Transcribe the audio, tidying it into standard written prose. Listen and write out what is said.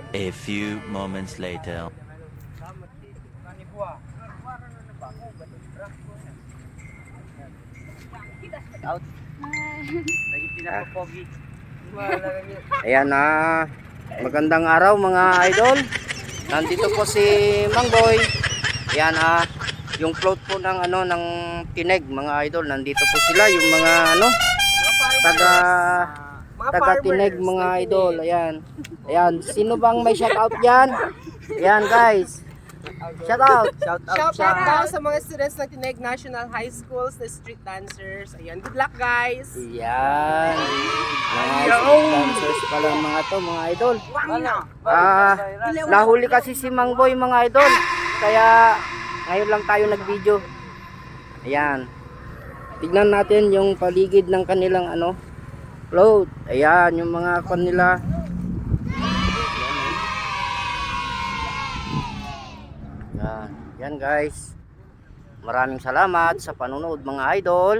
A few moments later. Out. Ah. Ayan na. Magandang araw mga idol. Nandito po si Mangboy. Ayan yung float po ng ng Tineg mga idol. Nandito po sila yung mga taga Tineg mga idol. Ayan. Ayan, sino bang may shoutout diyan? Ayan guys. Shoutout. Shout out daw sa mga students ng Tineg National High Schools, the street dancers. Ayan, good luck guys. Ayan. Mga dancers pala mga to mga idol. Nahuli kasi si Mangboy mga idol. Kaya ngayon lang tayo nag-video. Ayan. Tignan natin yung paligid ng kanilang float. Ayan, yung mga kanila. Yan guys. Maraming salamat sa panonood mga idol.